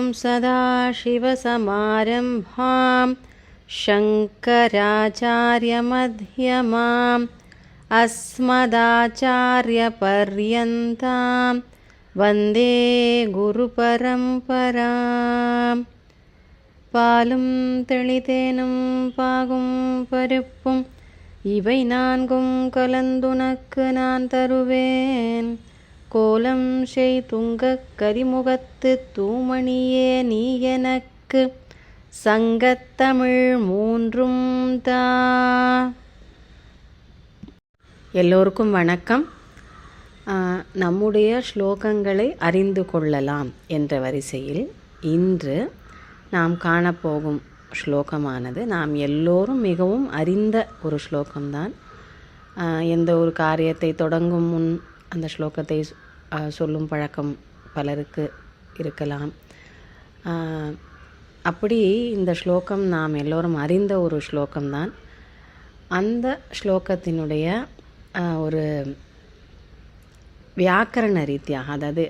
ॐ सदाशिवसमारम्भां शङ्कराचार्यमध्यमाम् अस्मदाचार्यपर्यन्तां वन्दे गुरुपरम्पराम्. பாலும் தெளிதேனும் பாகும் பருப்பும் இவை நான்கும் கலந்துனக்கு நான் தருவேன். கோலம் செய் துங்கக் கரிமுகத்து தூமணியே நீ எனக்கு சங்கத்தமிழ் மூன்றும் தா. எல்லோருக்கும் வணக்கம். நம்முடைய ஸ்லோகங்களை அறிந்து கொள்ளலாம் என்ற வரிசையில் இன்று நாம் காணப்போகும் ஸ்லோகமானது நாம் எல்லோரும் மிகவும் அறிந்த ஒரு ஸ்லோகம்தான். எந்த ஒரு காரியத்தை தொடங்கும் முன் அந்த ஸ்லோகத்தை சொல்லும் பழக்கம் பலருக்கு இருக்கலாம். அப்படி இந்த ஸ்லோகம் நாம் எல்லோரும் அறிந்த ஒரு ஸ்லோகம்தான். அந்த ஸ்லோகத்தினுடைய ஒரு வியாக்கரண ரீதியாக, அதாவது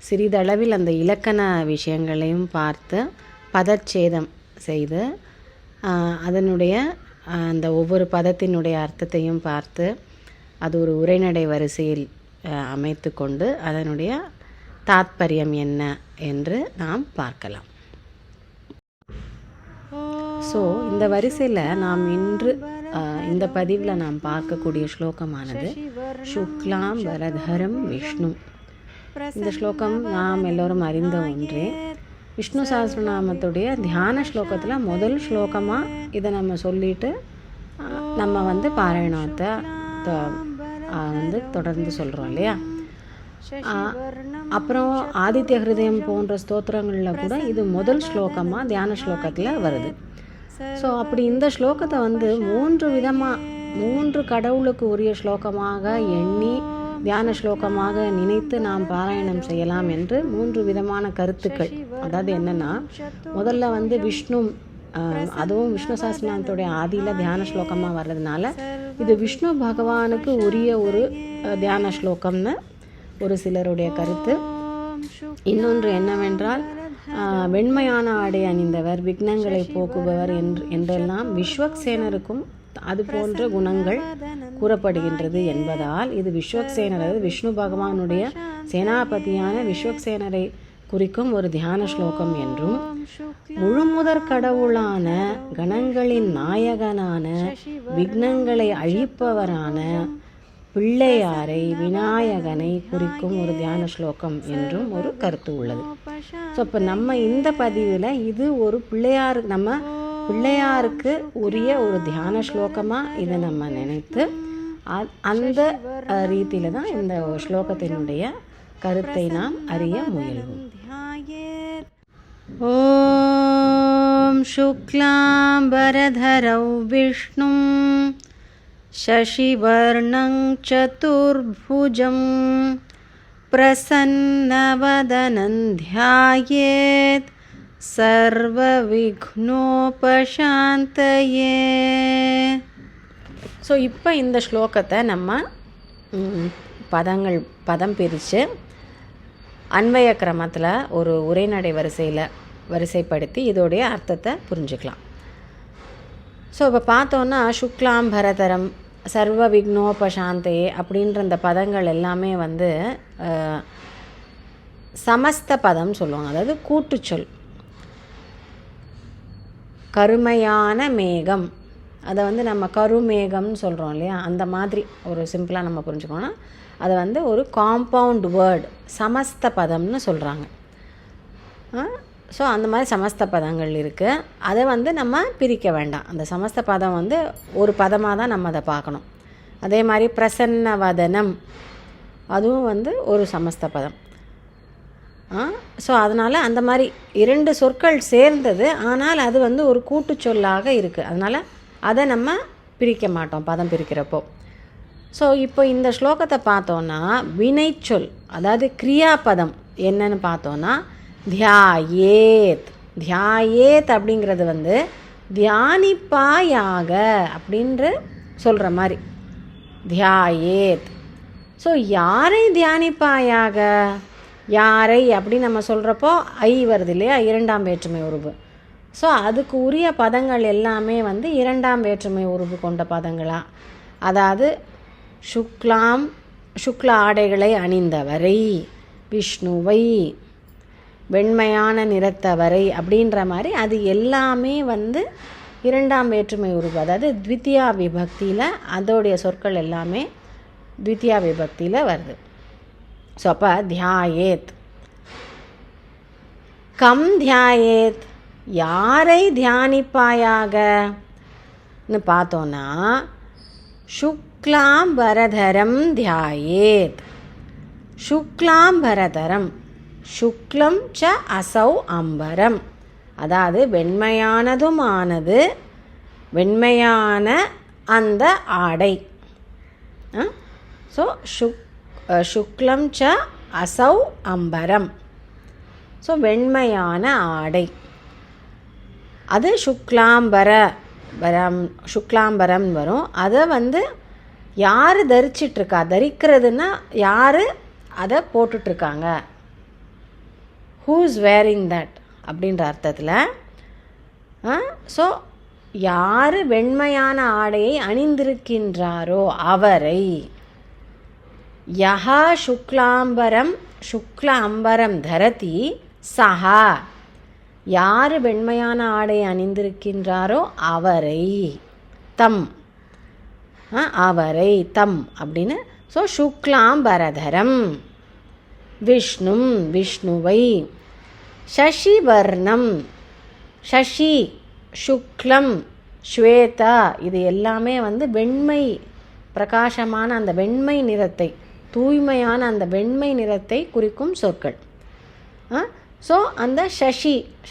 சிறிதளவில் அந்த இலக்கண விஷயங்களையும் பார்த்து பதச்சேதம் செய்து அதனுடைய அந்த ஒவ்வொரு பதத்தினுடைய அர்த்தத்தையும் பார்த்து அது ஒரு உரைநடை வரிசையில் அமைத்து கொண்டு அதனுடைய தாத்பரியம் என்ன என்று நாம் பார்க்கலாம். ஸோ இந்த வரிசையில் நாம் இன்று இந்த பதிவில் நாம் பார்க்கக்கூடிய ஸ்லோகமானது சுக்லாம் வரதரம் விஷ்ணு. இந்த ஸ்லோகம் நாம் எல்லோரும் அறிந்த ஒன்றே. விஷ்ணு சஹஸ்ரநாமத்துடைய தியான ஸ்லோகத்தில் முதல் ஸ்லோகமாக இதை நம்ம சொல்லிட்டு நம்ம பாராயணத்தை தொடர்ந்து சொல்கிறோம் இல்லையா. அப்புறம் ஆதித்ய ஹிருதயம் போன்ற ஸ்தோத்திரங்களில் கூட இது முதல் ஸ்லோகமாக தியான ஸ்லோகத்தில் வருது. ஸோ அப்படி இந்த ஸ்லோகத்தை மூன்று கடவுளுக்கு உரிய ஸ்லோகமாக எண்ணி தியான ஸ்லோகமாக நினைத்து நாம் பாராயணம் செய்யலாம் என்று 3 விதமான கருத்துக்கள். அதாவது என்னென்னா, முதல்ல விஷ்ணு, அதுவும் விஷ்ணு சஹஸ்ரநாமத்துடைய ஆதியில் தியான ஸ்லோகமாக வர்றதுனால இது விஷ்ணு பகவானுக்கு உரிய ஒரு தியான ஸ்லோகம்னு ஒரு சிலருடைய கருத்து. இன்னொன்று என்னவென்றால், வெண்மையான ஆடை அணிந்தவர், விக்னங்களை போக்குபவர் என்றெல்லாம் விஸ்வக்சேனருக்கும் அது போன்ற குணங்கள் கூறப்படுகின்றது என்பதால் இது விஸ்வக்சேனர், அதாவது விஷ்ணு பகவானுடைய சேனாபதியான விஸ்வக்சேனரை குறிக்கும் ஒரு தியான ஸ்லோகம் என்றும், முழுமுதற் கடவுளான கணங்களின் நாயகனான விக்னங்களை அழிப்பவரான பிள்ளையாரை விநாயகனை குறிக்கும் ஒரு தியான ஸ்லோகம் என்றும் ஒரு கருத்து உள்ளது. ஸோ இப்போ நம்ம இந்த பதிவில் இது ஒரு பிள்ளையாருக்கு உரிய ஒரு தியான ஸ்லோகமாக இதை நம்ம நினைத்து அந்த ரீதியில் தான் இந்த ஸ்லோகத்தினுடைய கருத்தை நாம் அறிய முயல்வோம். ஓம் சுக்லாம் வரதரௌ விஷ்ணும் சசிவர்ணங் சதுர்புஜம் பிரசன்னவதனம் த்யாயேத் சர்வ விக்னோபசாந்தயே. ஸோ இப்போ இந்த ஸ்லோகத்தை நம்ம பதம் பிரித்து அன்வய கிரமத்தில் ஒரு உரைநடை வரிசைப்படுத்தி இதோடைய அர்த்தத்தை புரிஞ்சுக்கலாம். ஸோ இப்போ பார்த்தோன்னா சுக்லாம் பரதரம் சர்வ விக்னோபசாந்தையே அப்படின்ற அந்த பதங்கள் எல்லாமே சமஸ்த பதம் சொல்லுவாங்க, அதாவது கூட்டுச்சொல். கருமையான மேகம், அதை நம்ம கருமேகம்னு சொல்கிறோம் இல்லையா, அந்த மாதிரி ஒரு சிம்பிளாக நம்ம புரிஞ்சுக்கோன்னா அதை ஒரு காம்பவுண்ட் வேர்டு சமஸ்த பதம்னு சொல்கிறாங்க. ஸோ அந்த மாதிரி சமஸ்த பதங்கள் இருக்குது. அதை நம்ம பிரிக்க வேண்டாம். அந்த சமஸ்த பதம் ஒரு பதமாக தான் நம்ம அதை பார்க்கணும். அதே மாதிரி பிரசன்னவதனம் அதுவும் ஒரு சமஸ்த பதம். ஸோ அதனால் அந்த மாதிரி 2 சொற்கள் சேர்ந்தது, ஆனால் அது ஒரு கூட்டுச்சொல்லாக இருக்குது. அதனால் அதை நம்ம பிரிக்க மாட்டோம் பதம் பிரிக்கிறப்போ. ஸோ இப்போ இந்த ஸ்லோகத்தை பார்த்தோன்னா வினைச்சொல், அதாவது கிரியாபதம் என்னன்னு பார்த்தோன்னா தியாயேத். தியாயேத் அப்படிங்கிறது தியானிப்பாயாக அப்படின்ற சொல்கிற மாதிரி தியாயேத். ஸோ யாரை தியானிப்பாயாக? யாரை அப்படின்னு நம்ம சொல்கிறப்போ ஐ வருது இல்லையா, இரண்டாம் வேற்றுமை உருவு. ஸோ அதுக்கு உரிய பதங்கள் எல்லாமே வந்து இரண்டாம் வேற்றுமை உருவு கொண்ட பதங்களா, அதாவது சுக்ல ஆடைகளை அணிந்தவரை, விஷ்ணுவை, வெண்மையான நிறத்தவரை அப்படின்ற மாதிரி அது எல்லாமே வந்து இரண்டாம் வேற்றுமை உருவு, அதாவது த்வித்தியா விபக்தியில் அதோடைய சொற்கள் எல்லாமே த்வித்தியா விபக்தியில் வருது. ஸோ அப்போ தியாயேத், கம் தியாயேத், யாரை தியானிப்பாயாகன்னு பார்த்தோன்னா சுக்லாம்பரதரம் தியாயேத். சுக்லாம்பரதரம், சுக்லம் ச அசௌ அம்பரம், அதாவது வெண்மையானதுமானது, வெண்மையான அந்த ஆடை. ஸோ சுக்லம் ச அசௌ அம்பரம், ஸோ வெண்மையான ஆடை. அது சுக்லாம்பரம் வரும். அதை வந்து யார் தரிச்சிட்ருக்கா, தரிக்கிறதுனா யார் அதை போட்டுட்ருக்காங்க, ஹூஸ் வேரிங் தட் அப்படின்ற அர்த்தத்தில். ஸோ யார் வெண்மையான ஆடையை அணிந்திருக்கின்றாரோ அவரை, யஹா சுக்ல அம்பரம் தரதி சஹா, யார் வெண்மையான ஆடை அணிந்திருக்கின்றாரோ அவரை, தம், அவரை, தம் அப்படின்னு. ஸோ சுக்லாம்பரதரம், விஷ்ணும், விஷ்ணுவை, சசிவர்ணம், சசி, சுக்லம், ஸ்வேதா, இது எல்லாமே வந்து வெண்மை, பிரகாசமான அந்த வெண்மை நிறத்தை, தூய்மையான அந்த வெண்மை நிறத்தை குறிக்கும் சொற்கள். ஸோ அந்த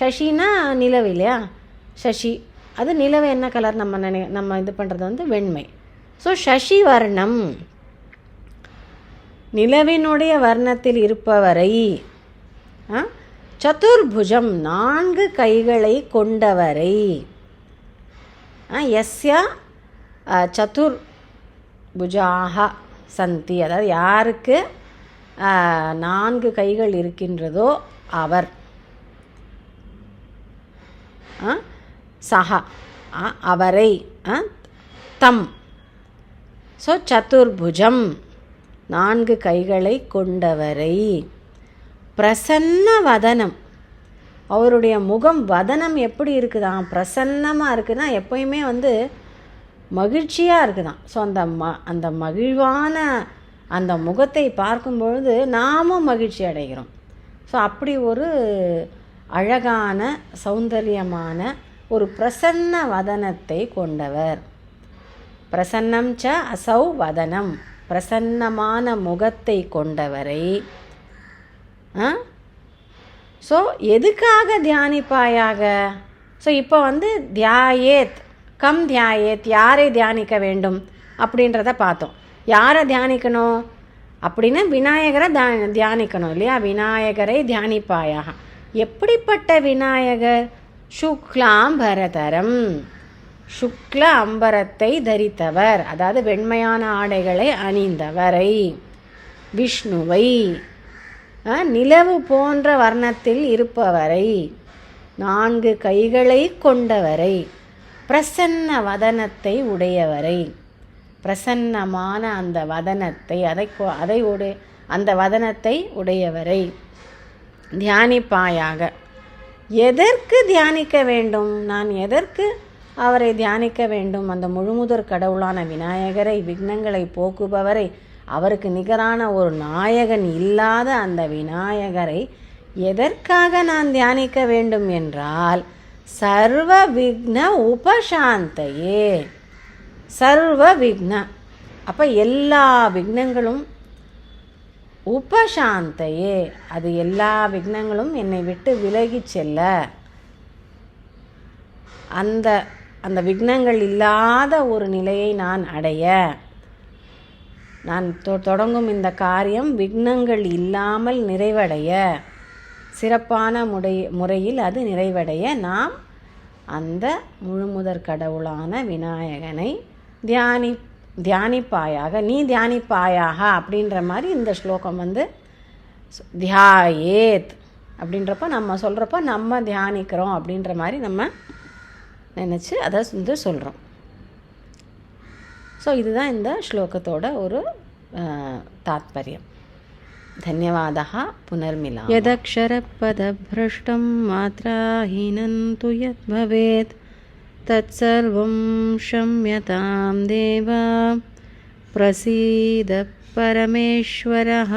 சசினா நிலவு இல்லையா, சசி, அது நிலவு என்ன கலர் நம்ம இது பண்ணுறது வந்து வெண்மை. ஸோ சசி வர்ணம், நிலவினுடைய வர்ணத்தில் இருப்பவரை, சதுர்புஜம், 4 கைகளை கொண்டவரை, யஸ்ய சதுர்புஜாக சந்தி, அதாவது யாருக்கு 4 கைகள் இருக்கின்றதோ அவர், சஹா அவரை, தம். ஸோ சதுர்புஜம், 4 கைகளை கொண்டவரை, பிரசன்ன வதனம், அவருடைய முகம் வதனம் எப்படி இருக்குதான், பிரசன்னமாக இருக்குன்னா எப்போயுமே வந்து மகிழ்ச்சியாக இருக்குதான். ஸோ அந்த மகிழ்வான அந்த முகத்தை பார்க்கும்பொழுது நாமும் மகிழ்ச்சி அடைகிறோம். ஸோ அப்படி ஒரு அழகான சௌந்தரியமான ஒரு பிரசன்ன வதனத்தை கொண்டவர். பிரசன்னம் ச அசௌ வதனம், பிரசன்னமான முகத்தை கொண்டவரை. ஸோ எதுக்காக தியானிப்பாயாக? ஸோ இப்போ வந்து தியாயேத், கம் தியாயேத், யாரை தியானிக்க வேண்டும் அப்படின்றத பார்த்தோம். யாரை தியானிக்கணும் அப்படின்னா விநாயகரை தியானிக்கணும் இல்லையா, விநாயகரை தியானிப்பாயாக. எப்படிப்பட்ட விநாயகர்? சுக்லாம்பரதரம், சுக்ல அம்பரத்தை தரித்தவர், அதாவது வெண்மையான ஆடைகளை அணிந்தவரை, விஷ்ணுவை, நிலவு போன்ற வர்ணத்தில் இருப்பவரை, 4 கைகளை கொண்டவரை, பிரசன்ன வதனத்தை உடையவரை, பிரசன்னமான அந்த வதனத்தை அந்த வதனத்தை உடையவரை தியானிப்பாயாக. எதற்கு தியானிக்க வேண்டும்? நான் எதற்கு அவரை தியானிக்க வேண்டும்? அந்த முழுமுதற் கடவுளான விநாயகரை, விக்னங்களை போக்குபவரை, அவருக்கு நிகரான ஒரு நாயகன் இல்லாத அந்த விநாயகரை எதற்காக நான் தியானிக்க வேண்டும் என்றால், சர்வ விக்ன உபசாந்தையே. சர்வ விக்ன, அப்போ எல்லா விக்னங்களும், உபசாந்தையே, அது எல்லா விக்னங்களும் என்னை விட்டு விலகி செல்ல, அந்த அந்த விக்னங்கள் இல்லாத ஒரு நிலையை நான் அடைய, நான் தொடங்கும் இந்த காரியம் விக்னங்கள் இல்லாமல் நிறைவடைய, சிறப்பான முறையில் அது நிறைவடைய நாம் அந்த முழுமுதற் கடவுளான விநாயகனை தியானிப்பாயாக, நீ தியானிப்பாயாக அப்படின்ற மாதிரி இந்த ஸ்லோகம் வந்து தியாயேத் அப்படின்றப்ப நம்ம சொல்கிறப்ப நம்ம தியானிக்கிறோம் அப்படின்ற மாதிரி நம்ம நினச்சி அதை வந்து சொல்கிறோம். ஸோ இதுதான் இந்த ஸ்லோகத்தோட ஒரு தாத்பரியம். धन्यवादः. पुनर्मिलामः. यदक्षरपदभ्रष्टं मात्राहीनं तु यद्भवेत् तत्सर्वं क्षम्यतां देव प्रसीद परमेश्वरः.